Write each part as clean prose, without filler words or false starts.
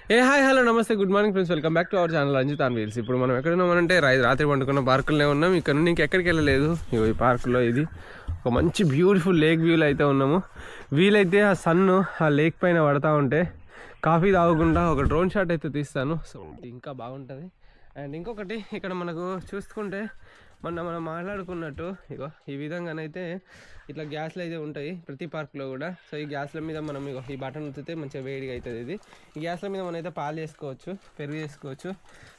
Hi hello namaste good morning friends, welcome back to our channel Ranjith on wheels. ఇప్పుడు మనం ఎక్కడ ఉన్నామంటే రాత్రి పండుకున్న పార్కులోనే ఉన్నాం. ఇక్కడ నుండి ఇంకెక్కడికి వెళ్ళలేదు. ఈ పార్కులో ఇది ఒక మంచి బ్యూటిఫుల్ లేక్ వ్యూలో అయితే ఉన్నాము. వీలైతే ఆ సన్ను ఆ లేక్ పైన పడతా ఉంటే కాఫీ తాగకుండా ఒక డ్రోన్ షాట్ అయితే తీస్తాను. సో ఇంకా బాగుంటుంది. అండ్ ఇంకొకటి ఇక్కడ మనకు చూసుకుంటే మనం మాట్లాడుకున్నట్టు ఇగో ఈ విధంగానైతే ఇట్లా గ్యాస్లు అయితే ఉంటాయి ప్రతి పార్క్లో కూడా. సో ఈ గ్యాస్ల మీద మనం ఇగో ఈ బటన్ ఉత్తితే మంచిగా వేడిగా అవుతుంది. ఇది ఈ గ్యాస్ల మీద మనం అయితే పాలు చేసుకోవచ్చు, పెరుగు చేసుకోవచ్చు.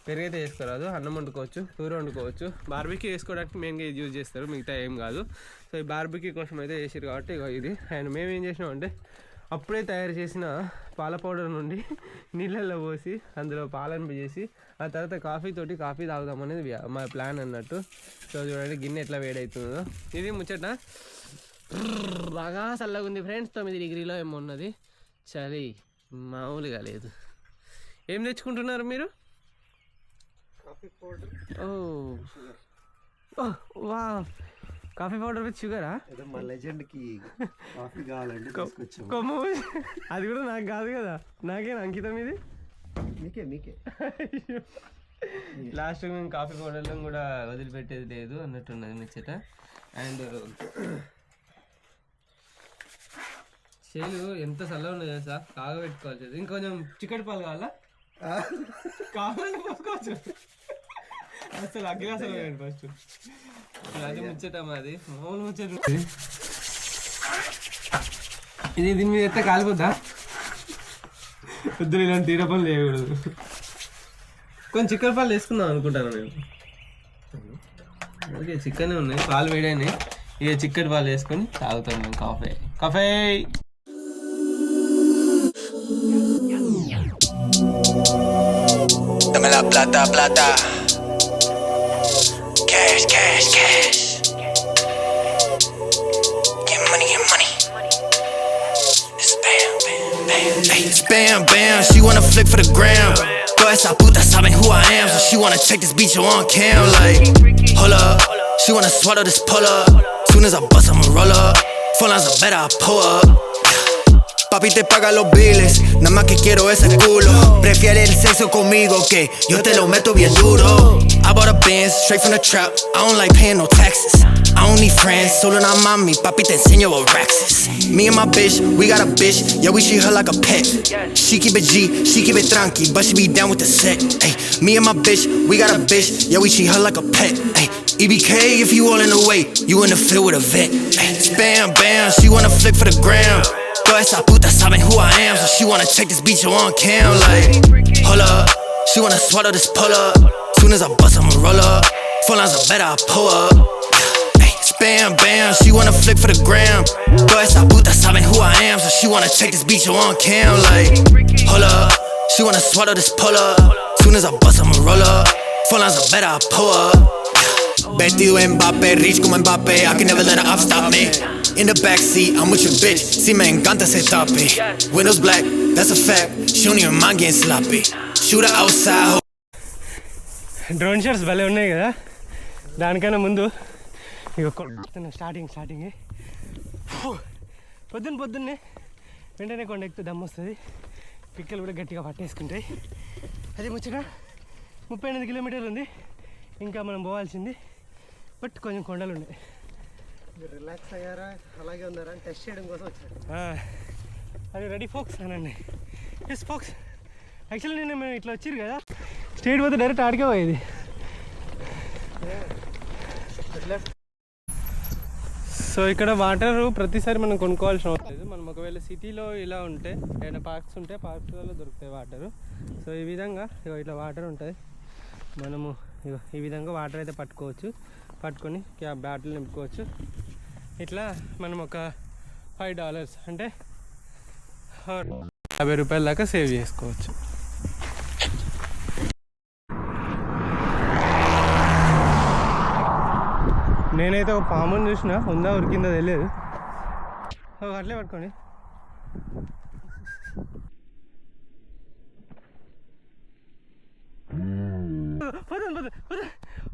పెరుగు అయితే చేసుకోరాదు, అన్నం వండుకోవచ్చు, కూర వండుకోవచ్చు. బార్బిక్యూ చేసుకోవడానికి మెయిన్గా ఇది యూజ్ చేస్తారు, మిగతా ఏం కాదు. సో ఈ బార్బిక్యూ కోసం అయితే చేసారు కాబట్టి ఇగో ఇది. అండ్ మేము ఏం చేసినామంటే అప్పుడే తయారు చేసిన పాల పౌడర్ నుండి నీళ్ళల్లో పోసి అందులో పాలను చేసి ఆ తర్వాత కాఫీ తాగుదాం అనేది మా ప్లాన్ అన్నట్టు. సో చూడండి గిన్నె ఎట్లా వేడవుతుందో. ఇది ముచ్చట బాగా చల్లగా ఉంది ఫ్రెండ్స్. 9 డిగ్రీలో ఏమో ఉన్నది, చలి మామూలుగా లేదు. ఏం తెచ్చుకుంటున్నారు మీరు? Coffee powder. ఓ వా, కాఫీ పౌడర్ విత్ షుగరా? మా లెజెండ్కి కాఫీ కావాలంటే కొమ్మ అది కూడా నాకు కాదు కదా, నాకేనా అంకితం ఇది? మీకే లాస్ట్ మేము కాఫీ పౌడర్లో కూడా వదిలిపెట్టేది లేదు అన్నట్టున్నది ముచ్చట. అండ్ చేలు ఎంత చల్లగా ఉన్నది సార్, కాగబెట్టుకోవాలి. ఇంకొంచెం చిక్కటి పాలు కావాలా? కావాలని పోసుకోవచ్చు. అసలు అగ్గి అసలు ఫస్ట్ అది ముచ్చట మాది, మామూలు ముచ్చట. ఇది దీని మీద ఎత్తే కాలిపోద్దా? పొద్దున ఇలాంటి తీర పనులు చేయకూడదు. కొంచెం చిక్కటి పాలు వేసుకుందాం అనుకుంటాను నేను. ఓకే చిక్కనే ఉన్నాయి, పాలు వేడైనాయి. ఇక చిక్కటి పాలు వేసుకొని తాగుతాం మేము coffee. Dame la plata, plata. Cash. Get money. It's bam. Hey, it's bam. She wanna flick for the gram. Toda esa puta saben who I am, so she wanna check this beach on cam. Like, hold up. She wanna swallow this pull up. Soon as I bust, I'ma roll up. Phone lines are better, I pull up. Papi te paga los biles, nada más que quiero ese culo. Prefiere el sexo conmigo que yo te lo meto bien duro. I bought a Benz straight from the trap, I don't like paying no taxes. I don't need friends, solo una mami, papi te enseño what racks is. Me and my bitch, we got a bitch, yeah we treat her like a pet. She keep it G, she keep it tranqui, but she be down with the set. Ay, me and my bitch, we got a bitch, yeah we treat her like a pet. Ay, EBK if you all in the way, you in the field with a vet. Ay, bam, she wanna flick for the gram. Toda esa puta saben who I am, so she wanna check this beach on cam. Like, hold up, she wanna swallow this pull up. Soon as I bust, I'ma roll up. Phone lines are better, I pull up. Hey, bam, she wanna flick for the gram. Toda esa puta saben who I am, so she wanna check this beach on cam. Like, hold up, she wanna swallow this pull up. Soon as I bust, I'ma roll up. Phone lines are better, I pull up. Vestido Mbappé, rich como Mbappé, I can never let her up stop me. In the backseat, I'm with your bitch, si me encanta ese topic. Windows black, that's a fact, she don't even mind getting sloppy. Shoot her outside. Drone shots భలే ఉన్నాయి కదా. దానికన్నా ముందు ఇక starting పొద్దున్నే వెంటనే కొండ ఎక్కితే దమ్ము వస్తుంది. పిక్కలు కూడా గట్టిగా పట్టేసుకుంటాయి. అది ముచ్చట. 38 కిలోమీటర్లు ఉంది ఇంకా మనం పోవాల్సింది. బట్ కొంచెం కొండలు ఉన్నాయి. రిలాక్స్ అయ్యారా, అలాగే ఉన్నారా అని టెస్ట్ చేయడం కోసం వచ్చారు. అది రెడీ ఫోక్స్ అనండి. Yes folks. యాక్చువల్లీ నేను మేము ఇట్లా వచ్చిరు కదా, స్ట్రేట్ పోతే డైరెక్ట్ ఆడికే పోయేది. సో ఇక్కడ వాటర్ ప్రతిసారి మనం కొనుక్కోవాల్సిన అవసరం లేదు. మనం ఒకవేళ సిటీలో ఇలా ఉంటే ఏదైనా పార్క్స్ ఉంటే పార్క్స్లలో దొరుకుతాయి వాటరు. సో ఈ విధంగా ఇట్లా వాటర్ ఉంటుంది. మనము ఈ విధంగా వాటర్ అయితే పట్టుకొని బ్యాటిల్ నింపుకోవచ్చు. ఇట్లా మనం ఒక $5 అంటే $50 దాకా సేవ్ చేసుకోవచ్చు. నేనైతే ఒక పాముని చూసిన, ఉందా ఉరికిందో తెలియదు. అట్లే పట్టుకోండి.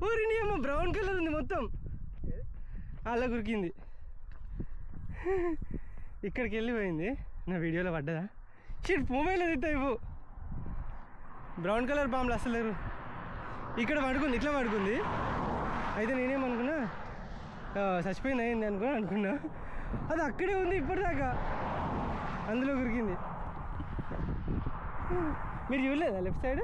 ఊరిని ఏమో బ్రౌన్ కలర్ ఉంది మొత్తం, అలా గురికింది. ఇక్కడికి వెళ్ళిపోయింది. నా వీడియోలో పడ్డదా? షిట్ మొబైల్ అయితే ఇవ్వు. బ్రౌన్ కలర్ పాములు అసలు లేరు. ఇక్కడ పడుకుంది, ఇట్లా పడుకుంది. అయితే నేనేమనుకున్నా చచ్చిపోయింది అయింది అనుకున్నా. అది అక్కడే ఉంది ఇప్పటిదాకా, అందులో ఉరికింది. మీరు చూడలేదా లెఫ్ట్ సైడ్?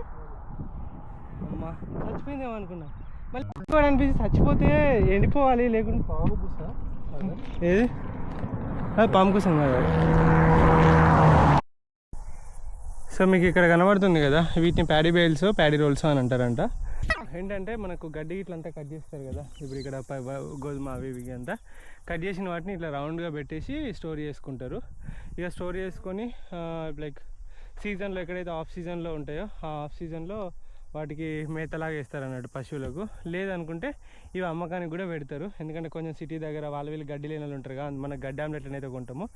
అమ్మా చచ్చిపోయిందేమో అనుకున్నా. మళ్ళీ అనిపించి చచ్చిపోతే ఎండిపోవాలి, లేకుండా పాము కూస. ఏది పాము కూసం కాదు. సో మీకు ఇక్కడ కనబడుతుంది కదా, వీటిని ప్యాడీ బేల్స్, ప్యాడీ రోల్స్ అని అంటారంట. ఏంటంటే మనకు గడ్డి ఇట్లంతా కట్ చేస్తారు కదా, ఇప్పుడు ఇక్కడ గోధుమ అవి ఇవి అంతా కట్ చేసిన వాటిని ఇట్లా రౌండ్గా పెట్టేసి స్టోర్ చేసుకుంటారు. ఇక స్టోర్ చేసుకొని లైక్ సీజన్లో ఎక్కడైతే ఆఫ్ సీజన్లో ఉంటాయో ఆ ఆఫ్ సీజన్లో వాటికి మేతలాగా వేస్తారు అన్నట్టు పశువులకు. లేదనుకుంటే ఇవి అమ్మకానికి కూడా పెడతారు. ఎందుకంటే కొంచెం సిటీ దగ్గర వీళ్ళు గడ్డి లేని వాళ్ళు ఉంటారు కదా, మన గడ్డి ఆమ్లెట్ అయితే కొంటామో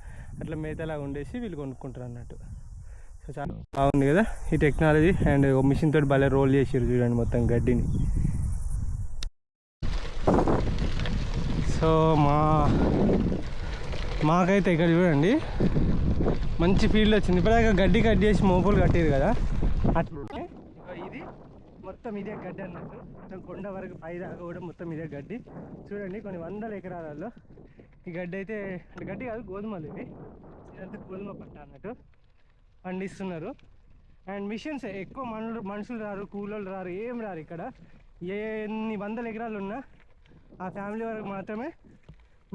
అట్లా మేతలాగా ఉండేసి వీళ్ళు కొనుక్కుంటారు అన్నట్టు. సో చాలా బాగుంది కదా ఈ టెక్నాలజీ. అండ్ మిషన్ తోటి భలే రోల్ చేసారు చూడండి మొత్తం గడ్డిని. సో మాకైతే ఇక్కడ చూడండి మంచి ఫీల్డ్ వచ్చింది. ఇప్పటిదాకా గడ్డి కట్ చేసి మోపులు కట్టేది కదా, అట్లనే ఇది మొత్తం ఇదే గడ్డి అన్నట్టు. మొత్తం కొండ వరకు పై దాకా కూడా మొత్తం ఇదే గడ్డి. చూడండి కొన్ని వందల ఎకరాలలో ఈ గడ్డి అయితే, గడ్డి కాదు గోధుమలు ఇవి, ఇదంతా గోధుమ పంట అన్నట్టు పండిస్తున్నారు. అండ్ మిషన్స్ ఎక్కువ మనుషులు రారు, కూలోళ్ళు రారు, ఏం రారు. ఇక్కడ ఎన్ని వందల ఎకరాలు ఉన్నా ఆ ఫ్యామిలీ వరకు మాత్రమే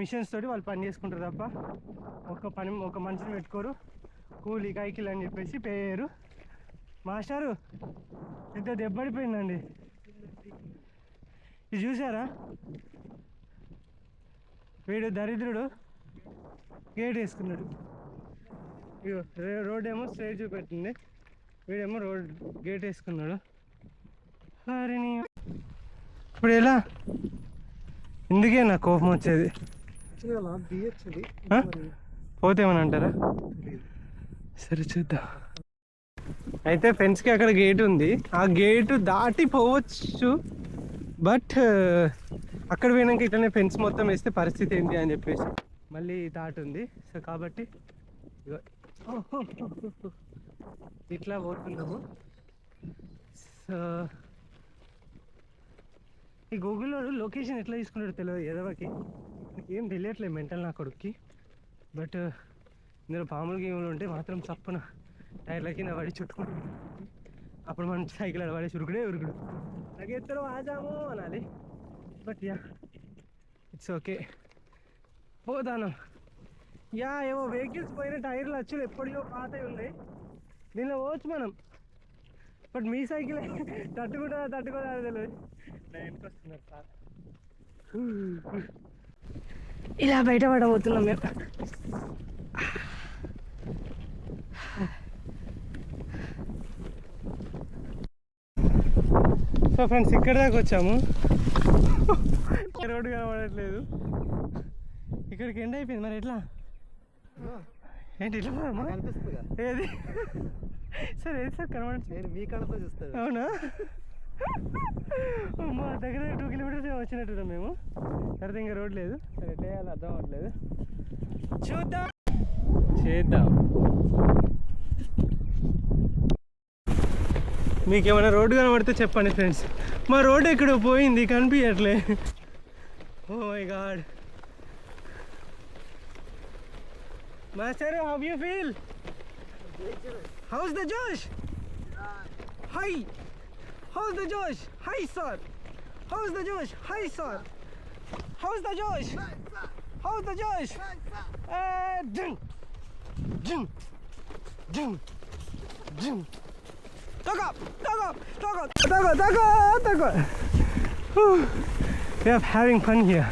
మిషన్స్ తోటి వాళ్ళు పని చేసుకుంటారు తప్ప ఒక మనిషిని పెట్టుకోరు. కూలీ కైకిల్ అని చెప్పేసి పే చేయరు. మాస్టారు పెద్ద దెబ్బడిపోయిందండి. ఇది చూసారా, వీడు దరిద్రుడు గేట్ వేసుకున్నాడు. ఇగో రోడ్ ఏమో స్ట్రైట్ చూపెట్టింది, వీడేమో రోడ్ గేట్ వేసుకున్నాడు. అరే నీ ఇప్పుడు ఎలా? ఇందుకే నాకు కోపం వచ్చేది. పోతేమని అంటారా? సరే చూద్దాం. అయితే ఫెన్స్కి అక్కడ గేట్ ఉంది, ఆ గేటు దాటి పోవచ్చు. బట్ అక్కడ పోయినాక ఇట్లనే ఫెన్స్ మొత్తం వేస్తే పరిస్థితి ఏంటి అని చెప్పేసి మళ్ళీ థాట్ ఉంది. సో కాబట్టి ఇట్లా పోతున్నాము. సో ఈ గూగుల్లో లొకేషన్ ఎట్లా తీసుకున్నాడో తెలియదు ఎదవకి, ఏం తెలియట్లేదు మెంటల్ నా కొడుక్కి. బట్ ఇందులో పాములు గేములు ఉంటే మాత్రం చప్పున టైర్ల కింద పడి చుట్టుకుంటుంది. అప్పుడు మనం సైకిల్ పడేసి ఉరుకుడే నాకు ఎత్తలో ఆజాము అనాలి. బట్ యా ఇట్స్ ఓకే, పోదాను. యా ఏవో వెహికల్స్ పోయిన టైర్లు వచ్చులు ఎప్పటిలో పాతవి ఉన్నాయి, దీనిలో పోవచ్చు మనం. బట్ మీ సైకిల్ తట్టుకుంటుందా తెలియదు. వెనక్కి వస్తున్నారు సార్, ఇలా బయట పడబోతున్నాం మేము. సో ఫ్రెండ్స్ ఇక్కడ దాకా వచ్చాము, రోడ్డు కనబడట్లేదు. ఇక్కడికి ఎండ్ అయిపోయింది. మరి ఎట్లా ఏంటి ఇట్లా ఏది? సార్ ఏది సార్ కనబడచ్చు? నేను మీ కళ్ళతో చూస్తాను. అవునా? మా దగ్గర 2 కిలోమీటర్స్ వచ్చినట్టున్నాం మేము. సరే ఇంకా రోడ్ లేదు. సరే ఎట్లా వేయాలో అర్థం అవ్వట్లేదు, చేద్దాం. మీకు ఏమైనా రోడ్డు కనబడితే చెప్పండి ఫ్రెండ్స్. మా రోడ్ ఎక్కడ పోయింది కనిపించట్లే. Oh my god. Master, how you feel? How's the josh? High. How's the Josh? Hi sir. How's the Josh? Hi sir. How's the Josh? How's the Josh? Ding. Ding. Ding. Ding. Talk up. We are having fun here.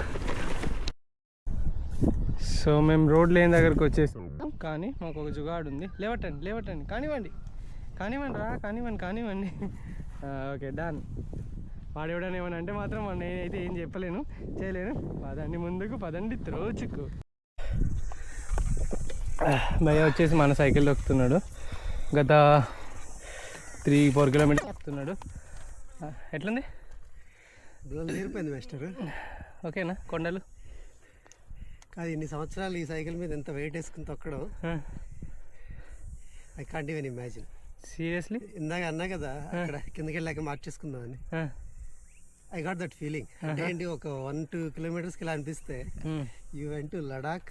So మేము road లేని దగ్గరకు వచ్చేసాం, కానీ మాకు ఒక జుగాడు ఉంది. లేవటండి కానివ్వండి. Okay done. వాడు ఎవడని ఏమని అంటే మాత్రం నేనైతే ఏం చేయలేను. పదండి ముందుకు, పదండి త్రోచుకు. భయ్య వచ్చేసి మన సైకిల్ దొక్కుతున్నాడు. గత 3-4 కిలోమీటర్స్ వస్తున్నాడు. ఎట్లుంది? నేర్పోయింది మాస్టర్. ఓకేనా? కొండలు కాదు, ఇన్ని సంవత్సరాలు ఈ సైకిల్ మీద ఎంత వెయిట్ వేసుకుని తొక్కడం, I can't even imagine. Seriously ఇందాక అన్నా కదా అక్కడ కిందకి వెళ్ళాక మార్చేసుకుందామని. I got that feeling. అంటే ఏంటి, ఒక 1-2 kilometers ఇలా అనిపిస్తే you went to Ladakh,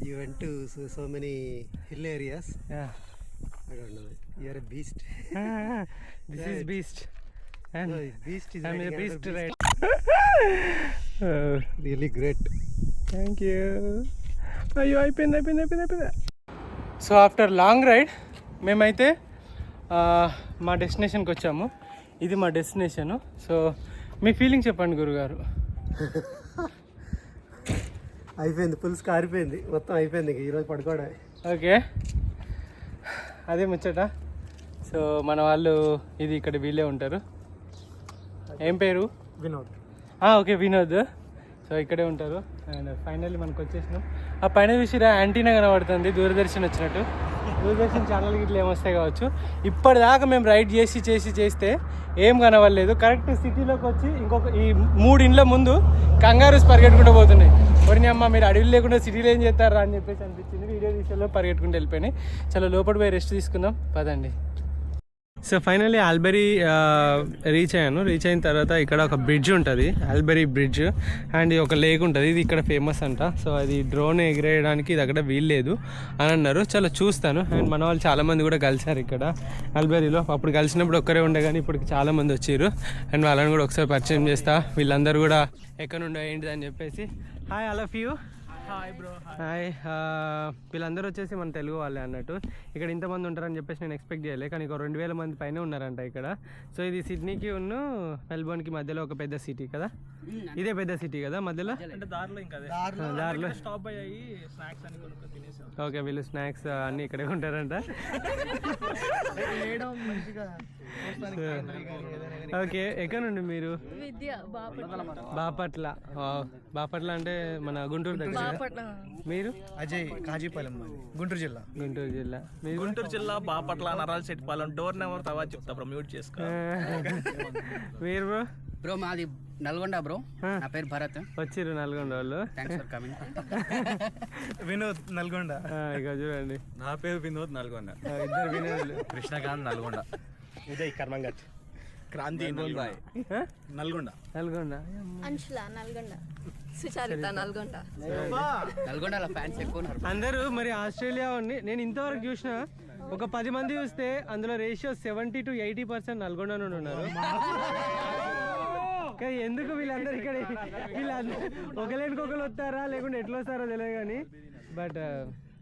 you went to so many hill areas. I don't know, you are a beast. This is beast and beast is I am a beast right. Really great. Thank you. అయ్యో అయిపోయింది. So after long ride మేమైతే మా డెస్టినేషన్కి వచ్చాము. ఇది మా destination. So మీ feeling చెప్పండి గురుగారు. అయిపోయింది, పులుసు కారిపోయింది, మొత్తం అయిపోయింది. ఈరోజు పడుకోవడం. ఓకే, అదే ముచ్చట. సో మన వాళ్ళు ఇది ఇక్కడ వీళ్ళే ఉంటారు. ఏం పేరు? వినోద్. ఓకే, వినోద్. సో ఇక్కడే ఉంటారు. అండ్ ఫైనల్లీ మనకు వచ్చేసినాం. ఆ పైన చూసిరా యాంటీనా కనబడుతుంది, దూరదర్శన్ వచ్చినట్టు. దూరదర్శన్ ఛానల్కి ఇట్లా ఏమొస్తాయి కావచ్చు. ఇప్పటిదాకా మేము రైడ్ చేస్తే ఏం కనవలేదు. కరెక్ట్ సిటీలోకి వచ్చి ఇంకొక ఈ 3 ఇండ్ల ముందు కంగారూస్ పరిగెట్టుకుంటూ పోతున్నాయి. ఎవరిని అమ్మ మీరు అడవులు లేకుండా సిటీలో ఏం చేస్తారా అని చెప్పేసి అనిపించింది. వీడియో తీసేలో పరిగెట్టుకుంటూ వెళ్ళిపోయినాయి. చాలా లోపల పోయి రెస్ట్ తీసుకుందాం పదండి. సో ఫైనల్లీ ఆల్బెరీ రీచ్ అయిన తర్వాత ఇక్కడ ఒక బ్రిడ్జ్ ఉంటుంది, ఆల్బెరీ బ్రిడ్జ్. అండ్ ఒక లేక్ ఉంటుంది, ఇది ఇక్కడ ఫేమస్ అంట. సో అది డ్రోన్ ఎగిరేయడానికి ఇది అక్కడ వీల్లేదు అని అన్నారు. చాలా చూస్తాను. అండ్ మన వాళ్ళు చాలామంది కూడా కలిసారు ఇక్కడ ఆల్బెరీలో. అప్పుడు కలిసినప్పుడు ఒక్కరే ఉండే కానీ ఇప్పుడు చాలామంది వచ్చారు. అండ్ వాళ్ళని కూడా ఒకసారి పరిచయం చేస్తా. వీళ్ళందరూ కూడా ఎక్కడ ఉండే ఏంటిది అని చెప్పేసి. Hi all of you. Hi bro. Hi. వీళ్ళందరూ వచ్చేసి మన తెలుగు వాళ్ళే అన్నట్టు. ఇక్కడ ఇంతమంది ఉంటారని చెప్పేసి నేను ఎక్స్పెక్ట్ చేయలే, కానీ ఒక 2000 మంది పైన ఉన్నారంట ఇక్కడ. సో ఇది సిడ్నీకి మెల్బోర్న్కి మధ్యలో ఒక పెద్ద సిటీ కదా, ఇదే పెద్ద సిటీ కదా మధ్యలో. అంటే దారిలో ఇంకా దారిలో స్టాప్ అయ్యాయి, స్నాక్స్ అని కొనుక్కొని తినేసాం. ఓకే, వీళ్ళు స్నాక్స్ అన్నీ ఇక్కడే ఉంటారంట. ఓకే, ఎక్కడ నుండి మీరు? బాపట్ల అంటే మన గుంటూరు దగ్గర. మీరు? అజయ్, కాజీపాలెం, గుంటూరు జిల్లా. మీరు? గుంటూరు జిల్లా బాపట్ల, నరాల చెట్టిపాలెం. డోర్ నెంబర్ తర్వాత చెప్తా బ్రో, మ్యూట్ చేసుకో. మీరు బ్రో? బ్రో మాది నల్గొండ బ్రో, నా పేరు భరత్. వచ్చిర్రు నల్గొండ వాళ్ళు. Thanks for coming. Vinod, Nalgonda. ఇక చూడండి, నా పేరు వినోద్, నల్గొండ. ఇద్దరు వినోదులు. కృష్ణకాంత్, నల్గొండ. ఉదయ్, కర్మంగట్. క్రాంతి, నల్గొండ. అంశుల నల్గొండ. సుచారిత నల్గొండ. నల్గొండలో ఫ్యాన్స్ ఎక్కువ ఉన్నారు. అందరూ మరి ఆస్ట్రేలియా ఉంది. నేను ఇంతవరకు చూసిన ఒక 10 మంది చూస్తే అందులో రేషియో 70 to 80% నల్గొండ నుండి ఉన్నారు. కానీ ఎందుకు వీళ్ళందరూ ఇక్కడ ఒకరికొకరు వస్తారా లేకుంటే ఎట్లా వస్తారో తెలియదు కానీ, బట్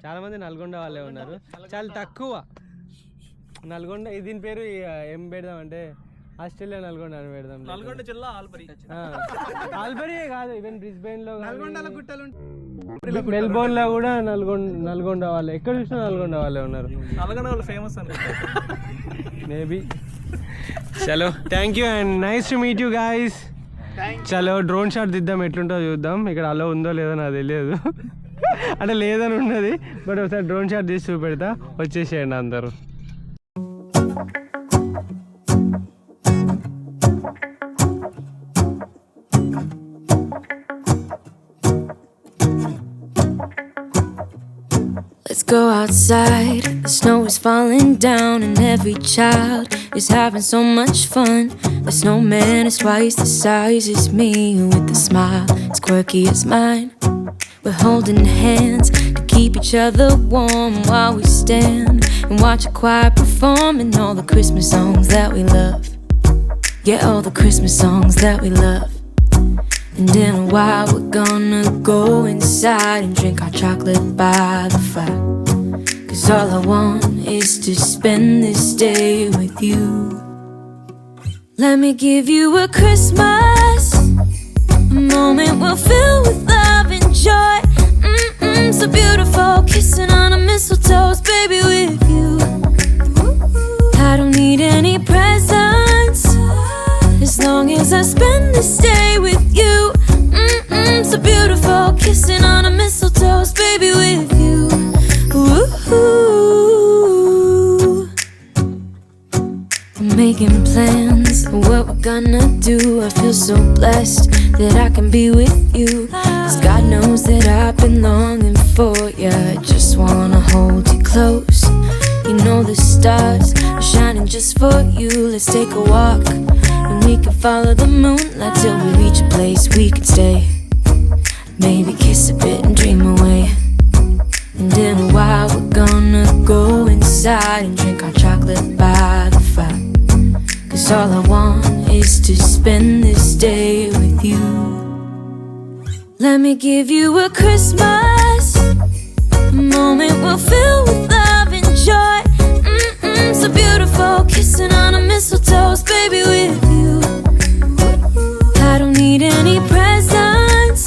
చాలా మంది నల్గొండ వాళ్ళే ఉన్నారు. చాలా తక్కువ నల్గొండ. దీని పేరు ఏం పెడదాం అంటే ఆస్ట్రేలియా నల్గొండ అని పెడదాం. నల్గొండ జిల్లా ఆల్బరీ. ఆల్బరీయే కాదు, ఈవెన్ బ్రిస్బెయిన్ లో, మెల్బోర్న్ లో కూడా నల్గొండ వాళ్ళే. ఎక్కడ చూసినా నల్గొండ వాళ్ళే ఉన్నారు. నల్గొండ వాళ్ళు ఫేమస్ అనుకుంటా మేబీ. చలో, thank you and nice to meet you guys. చలో డ్రోన్ షాట్ దిద్దాం, ఎట్లుంటుందో చూద్దాం. ఇక్కడ అలా ఉందో లేదో నాకు తెలియదు, అంటే లేదని ఉన్నది. బట్ ఒకసారి డ్రోన్ షాట్ తీసి చూపెడతా, వచ్చేసేయండి అందరూ. Let's go outside, the snow is falling down and every child is having so much fun. The snowman is twice the size as me, with a smile as quirky as mine. We're holding hands to keep each other warm while we stand and watch a choir performing all the Christmas songs that we love. Yeah, all the Christmas songs that we love. And in a while we're gonna go inside and drink our chocolate by the fire. 'Cause all I want is to spend this day with you. Let me give you a Christmas, a moment we'll fill with love and joy. So beautiful, kissing on a mistletoe, baby, with you. I don't need any presents as long as I spend this day with you. So beautiful, kissing on a mistletoe, baby, with you. I'm making plans of what we're gonna do. I feel so blessed that I can be with you. 'Cause God knows that I've been longing for you. I just wanna hold you close. You know the stars are shining just for you. Let's take a walk and we can follow the moonlight till we reach a place we can stay. Maybe kiss a bit and dream away. And in a while we're gonna go inside and drink our chocolate by the fire. 'Cause all I want is to spend this day with you. Let me give you a Christmas, a moment we'll fill with love and joy. So beautiful, kissing on a mistletoe, baby, with you. I don't need any presents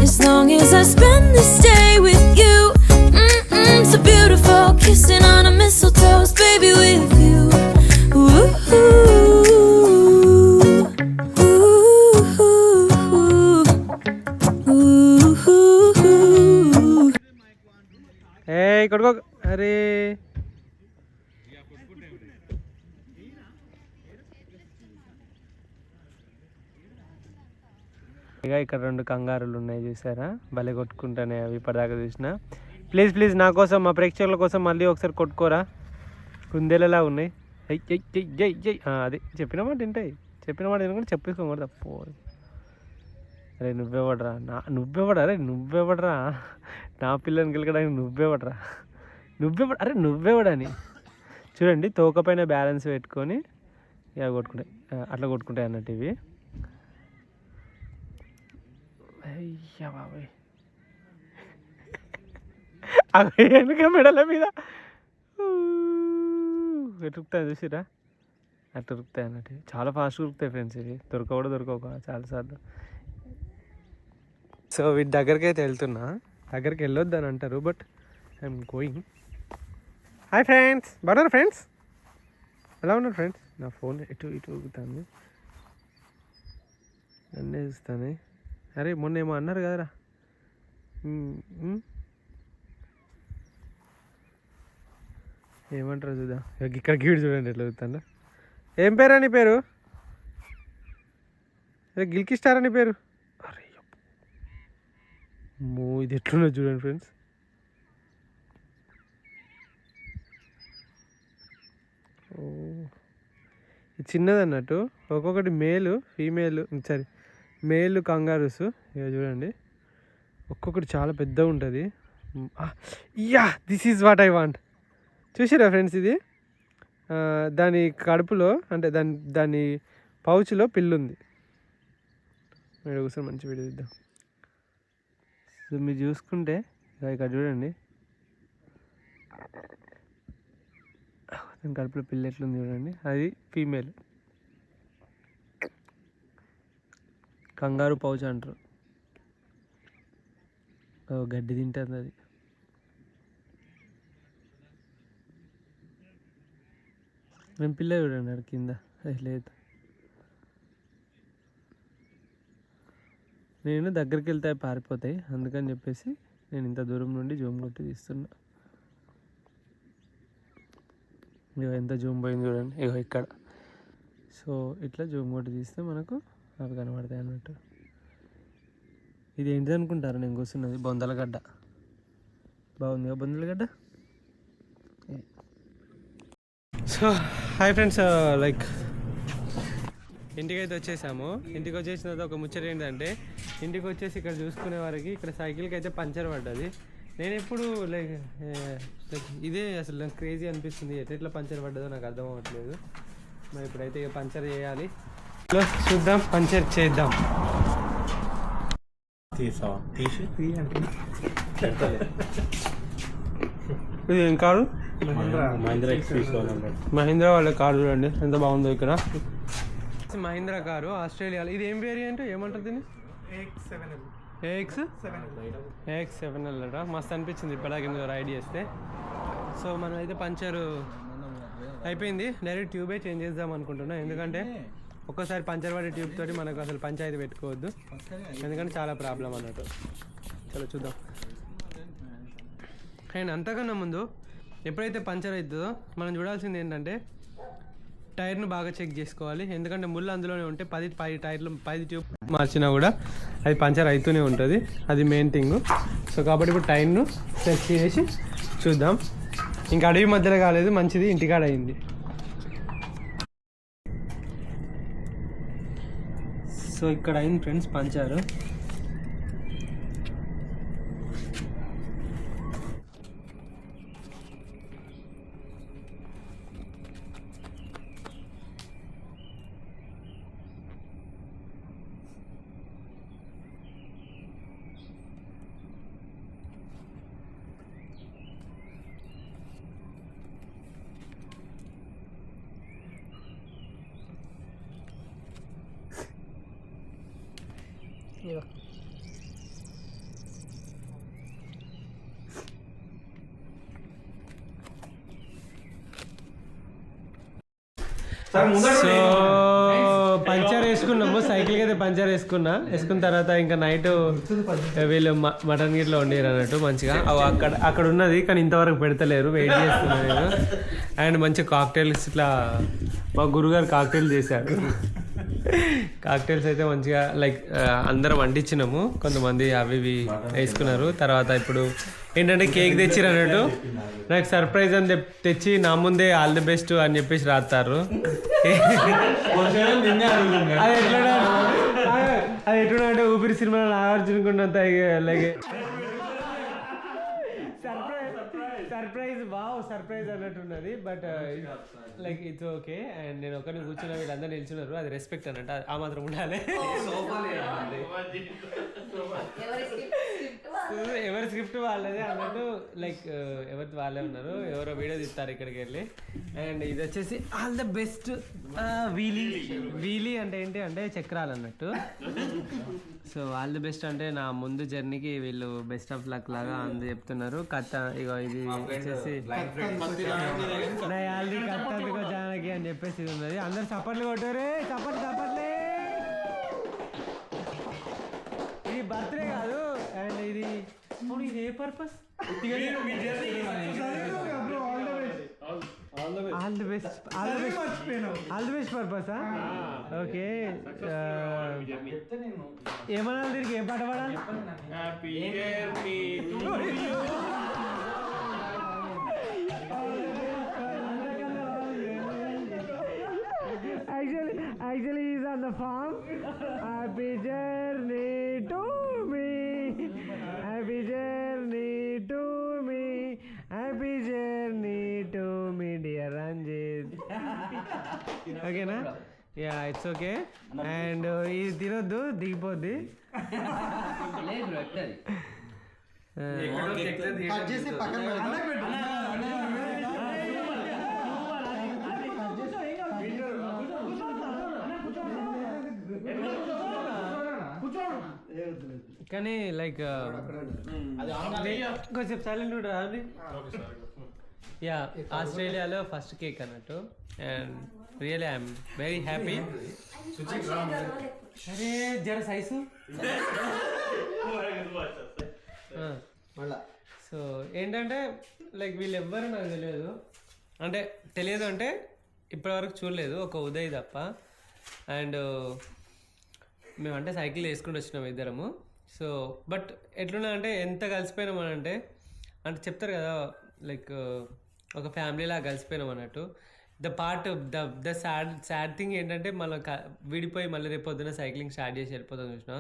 as long as I spend this day with you. So beautiful, kissing on a mistletoe, baby, with you. ఏ కొడుకో అరే ఇక ఇక్కడ 2 కంగారులు ఉన్నాయి చూసారా, భలే కొట్టుకుంటానే అవి ఇప్పటిదాకా చూసిన. ప్లీజ్ ప్లీజ్ నా కోసం, మా ప్రేక్షకుల కోసం మళ్ళీ ఒకసారి కొట్టుకోరా. కుందేలలా ఉన్నాయి. జై జై అది చెప్పిన మాట తింటాయి, చెప్పిన మాట తినకుండా చెప్పేసుకోకూడదు తప్పు. అరే నువ్వెవడరా నువ్వెవడరా నా పిల్లని గెలకడానికి నువ్వెవడని చూడండి. తోకపైన బ్యాలెన్స్ పెట్టుకొని ఇక కొట్టుకుంటాయి, అట్లా కొట్టుకుంటాయి అన్నట్టు ఇవి. అయ్యా బాబాయ్ అవి వెనుక మెడల మీద ఎటుకుతాయి చూసిరా, అట్లా ఉరుకుతాయి అన్నట్టు. చాలా ఫాస్ట్ ఉరుకుతాయి ఫ్రెండ్స్ ఇవి, దొరకవు చాలాసార్లు. సో వీటి దగ్గరికి అయితే వెళ్తున్నా, దగ్గరికి వెళ్ళొద్దు అని అంటారు but I'm going. Hi friends, బాగున్నారు ఫ్రెండ్స్? ఎలా ఉన్నారు ఫ్రెండ్స్? నా ఫోన్ ఇటు ఊగుతాను, నన్నే చూస్తాను. అరే మొన్న ఏమో అన్నారు కదరా, ఏమంటారు చూద్దాం. ఇక్కడ గీడు చూడండి ఎట్లా చూస్తాను. ఏం పేరు అని పేరు? అరే గిల్కి స్టార్ అని పేరు. అరే ఇది ఎట్లున్నా చూడండి ఫ్రెండ్స్. ఇది చిన్నది అన్నట్టు, ఒక్కొక్కటి మేలు ఫీమేల్ మేలు కంగారూస్. ఇక చూడండి ఒక్కొక్కటి చాలా పెద్దగా ఉంటుంది. This is what I want. చూసిరా ఫ్రెండ్స్, ఇది దాని కడుపులో అంటే దాని పౌచ్లో పిల్లుంది. మీరు ఒకసారి మంచి వీడియో ఇద్దాం. సో మీరు చూసుకుంటే ఇక్కడ చూడండి, దాని కడుపులో పిల్ల ఎట్లుంది చూడండి. అది ఫీమేల్ కంగారు పౌచ్ అంటారు. గడ్డి తింటుంది అది. మేము పిల్ల చూడండి అది కింద లేదు. నేను దగ్గరికి వెళ్తే పారిపోతాయి, అందుకని చెప్పేసి నేను ఇంత దూరం నుండి జూమ్ కొట్టి తీస్తున్నా. ఇక ఎంత జూమ్ పోయింది చూడండి, ఇక ఇక్కడ. సో ఇట్లా జూమ్ కొట్టి తీస్తే మనకు అవి కనబడతాయి అన్నట్టు. ఇది ఏంటిది అనుకుంటారు నేను కూర్చున్నది? బొందలగడ్డ. బాగుందిగా బొందలగడ్డ. సో హాయ్ ఫ్రెండ్స్, లైక్ ఇంటికైతే వచ్చేసాము. ఇంటికి వచ్చేసిన తర్వాత ఒక ముచ్చట ఏంటంటే, ఇంటికి వచ్చేసి ఇక్కడ చూసుకునే వారికి ఇక్కడ సైకిల్కి అయితే పంచర్ పడ్డది. నేను ఎప్పుడు లైక్ ఇదే అసలు నాకు క్రేజీ అనిపిస్తుంది, ఎట్లా పంచర్ పడ్డదో నాకు అర్థం అవ్వట్లేదు. మరి ఇప్పుడైతే ఇక పంచర్ చేయాలి, చూద్దాం పంచర్ చేద్దాం. ఇది ఏం కారు? మహీంద్రా వాళ్ళ కారు చూడండి ఎంత బాగుందో. ఇక్కడ మహీంద్రా కారు ఆస్ట్రేలియాలో. ఇది ఏం వేరియంట్ ఏమంటారు దీన్ని? AX7L అట. మస్తు అనిపించింది ఇప్పటిదాకా ఇందులో రైడ్ చేస్తే. సో మనం అయితే పంచరు అయిపోయింది, డైరెక్ట్ ట్యూబే చేంజ్ చేద్దాం అనుకుంటున్నా. ఎందుకంటే ఒక్కసారి పంచర్ పడే ట్యూబ్ తోటి మనకు అసలు పంచాయతీ పెట్టుకోవద్దు, ఎందుకంటే చాలా ప్రాబ్లం అన్నట్టు. చలో చూద్దాం. అండ్ అంతకన్నా ముందు ఎప్పుడైతే పంచర్ అవుతుందో మనం చూడాల్సింది ఏంటంటే టైర్ను బాగా చెక్ చేసుకోవాలి. ఎందుకంటే ముళ్ళు అందులోనే ఉంటే 10 టైర్లు 10 ట్యూబ్ మార్చినా కూడా అది పంచర్ అవుతూనే ఉంటుంది, అది మెయిన్ థింగ్. సో కాబట్టి ఇప్పుడు టైర్ను చెక్ చేసి చూద్దాం. ఇంకా అడవి మధ్యలో కాలేదు, మంచిది ఇంటికాడ అయింది. సో ఇక్కడ అయింది ఫ్రెండ్స్ పంచారు. సో పంచర్ వేసుకున్నాము, సైకిల్కి అయితే పంచర్ వేసుకున్న తర్వాత ఇంకా నైట్ వీళ్ళు మటన్ గిట్లో వండారు అన్నట్టు మంచిగా. అక్కడ ఉన్నది కానీ ఇంతవరకు పెడతలేరు, వెయిట్ చేస్తున్నాను నేను. అండ్ మంచి కాక్టైల్స్ ఇట్లా మా గురుగారు కాక్టైల్ చేశారు. కాక్టైల్స్ అయితే మంచిగా లైక్ అందరం వండించినాము, కొంతమంది అవి ఇవి వేసుకున్నారు. తర్వాత ఇప్పుడు ఏంటంటే కేక్ తెచ్చిరు అన్నట్టు, నాకు సర్ప్రైజ్ అని తెచ్చి నా ముందే ఆల్ ది బెస్ట్ అని చెప్పేసి రాస్తారు. అది ఎట్లా అంటే ఊపిరి సినిమా నాగార్జునుకున్నంత లైక్ సర్ప్రైజ్ అన్నట్టున్నది. But like it's okay. And నేను ఒకరిని కూర్చున్నా, వీళ్ళందరూ నిల్చున్నారు, అది రెస్పెక్ట్ అన్నట్టు, ఆ మాత్రం ఉండాలి. ఎవరి స్క్రిప్ట్ వాళ్ళదే అన్నట్టు, లైక్ ఎవరిది వాళ్ళే ఉన్నారు. ఎవరో వీడియో తీస్తారు ఇక్కడికి వెళ్ళి. అండ్ ఇది వచ్చేసి ఆల్ ద బెస్ట్ వీలీ అంటే ఏంటి అంటే చక్రాలు అన్నట్టు. సో ఆల్ ది బెస్ట్ అంటే నా ముందు జర్నీకి వీళ్ళు బెస్ట్ ఆఫ్ లక్ లాగా అందు చెప్తున్నారు. కథ ఇగో ఇది వచ్చేసి ఆల్రెడీ కథ జానకి అని చెప్పేసి ఇది ఉన్నది. అందరు చప్పట్లు కొట్టారు, చప్పట్లే. ఇది బర్త్డే కాదు. అండ్ ఇది ఏ purpose? All the best purpose. Okay, ఏమన్నా తిరిగి ఏ పాట పాడాలి? Actually he's on the farm. Happy journey to me. Happy journey to me. Happy journey to me, dear Ranjit. Okay na? Yeah, it's okay. And ఇది తినొద్దు, దిగిపోద్ది. కానీ like కొంచెం silent ఉంటారా అండి? యా, ఆస్ట్రేలియాలో ఫస్ట్ కేక్ అన్నట్టు. And really I'm very happy. అరే జర సైజు. సో ఏంటంటే లైక్ వీళ్ళు ఎవ్వరు నాకు తెలియదు అంటే ఇప్పటివరకు చూడలేదు, ఒక ఉదయ్ తప్ప. అండ్ మేమంటే సైకిల్ వేసుకుంటూ వచ్చినాం ఇద్దరము. సో బట్ ఎట్లున్నా అంటే ఎంత కలిసిపోయినాం అంటే చెప్తారు కదా లైక్ ఒక ఫ్యామిలీలా కలిసిపోయినాం అన్నట్టు. ద సాడ్ థింగ్ ఏంటంటే మళ్ళీ విడిపోయి మళ్ళీ రేపు పొద్దున సైక్లింగ్ స్టార్ట్ చేసి వెళ్ళిపోతాం చూసినా,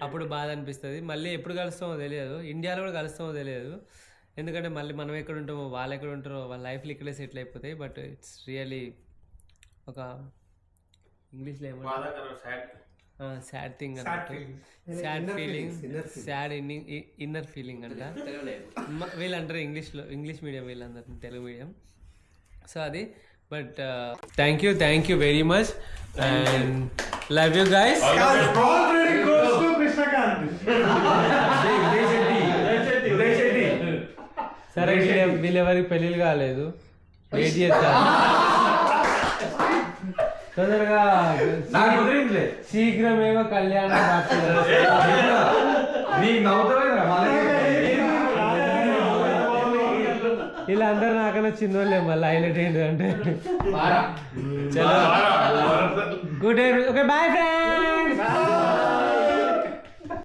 అప్పుడు బాధ అనిపిస్తుంది. మళ్ళీ ఎప్పుడు కలుస్తామో తెలియదు, ఇండియాలో కూడా కలుస్తామో తెలియదు. ఎందుకంటే మళ్ళీ మనం ఎక్కడ ఉంటామో వాళ్ళు ఎక్కడ ఉంటారో వాళ్ళ లైఫ్లో ఇక్కడే సెటిల్ అయిపోతాయి. బట్ ఇట్స్ రియలీ ఒక ఇంగ్లీష్లో ఏమంటారు, సాడ్ థింగ్ అన్నట్టు. Sad feeling, sad inner feeling అంట వీళ్ళు అంటారు ఇంగ్లీష్ మీడియం, వీళ్ళందరూ తెలుగు మీడియం. సో అది. But thank you very much and love you guys. సరే, వీళ్ళెవరికి పెళ్ళిళ్ళు కాలేదు, వెయిట్ చేస్తారు తొందరగా, శీఘ్రమేవ కళ్యాణ. వీళ్ళందరూ నాకన్నా చిన్నోళ్ళే. మళ్ళీ హైలైట్ ఏంటంటే చలో good day. Okay, bye friends.